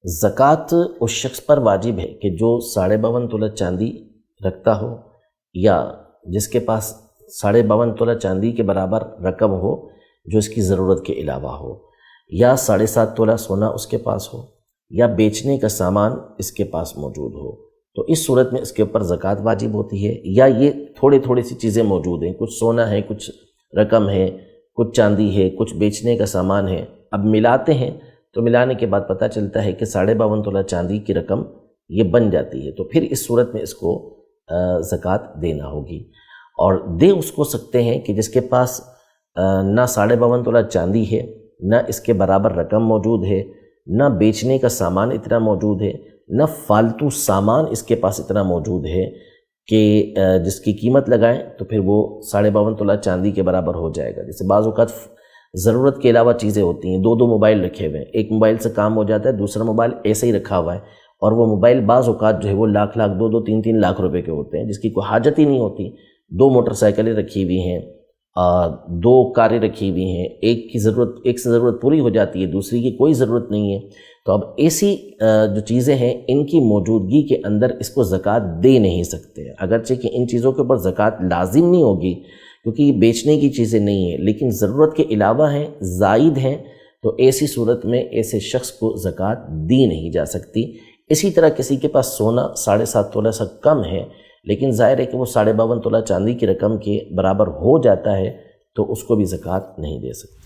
ज़कात उस शख्ص पर वाजिब है कि जो 52.5 तोला चांदी रखता हो या जिसके पास 52.5 तोला चांदी के बराबर रकम हो जो इसकी ज़रूरत के अलावा हो, या 7.5 तोला सोना उसके पास हो, या बेचने का सामान इसके पास मौजूद हो, तो इस सूरत में इसके ऊपर ज़कात वाजिब होती है। या ये थोड़ी सी चीज़ें मौजूद हैं, कुछ सोना है, कुछ रकम है, कुछ चांदी है, कुछ बेचने का सामान है, अब मिलाते हैं तो मिलाने के बाद पता चलता है कि 52.5 तोला चांदी की रकम ये बन जाती है, तो फिर इस सूरत में इसको ज़कात देना होगी। और दे उसको सकते हैं कि जिसके पास ना 52.5 तोला चांदी है, ना इसके बराबर रकम मौजूद है, ना बेचने का सामान इतना मौजूद है, ना फालतू सामान इसके पास इतना मौजूद है कि जिसकी कीमत लगाएं तो फिर वो 52.5 तोला चांदी के बराबर हो जाएगा। जैसे बाज़ औक़ात ज़रूरत के अलावा चीज़ें होती हैं, दो मोबाइल रखे हुए हैं, एक मोबाइल से काम हो जाता है, दूसरा मोबाइल ऐसे ही रखा हुआ है, और वो मोबाइल बाज़ औक़ात जो है वो लाख 2-3 लाख रुपए के होते हैं, जिसकी कोई हाजत ही नहीं होती। 2 मोटरसाइकिलें रखी हुई हैं, 2 कारें रखी हुई हैं, एक से ज़रूरत पूरी हो जाती है, दूसरी की कोई ज़रूरत नहीं है। तो अब ऐसी जो चीज़ें हैं इनकी मौजूदगी के अंदर इसको ज़कात दे नहीं सकते, अगरचे कि इन चीज़ों के ऊपर ज़कात लाजिम नहीं होगी क्योंकि बेचने की चीज़ें नहीं हैं, लेकिन ज़रूरत के अलावा हैं, ज़ायद हैं, तो ऐसी सूरत में ऐसे शख्स को ज़कात दी नहीं जा सकती। इसी तरह किसी के पास सोना 7.5 तोला से कम है, लेकिन ज़ाहिर है कि वो 52.5 तोला चांदी की रकम के बराबर हो जाता है, तो उसको भी ज़कात नहीं दे सकते।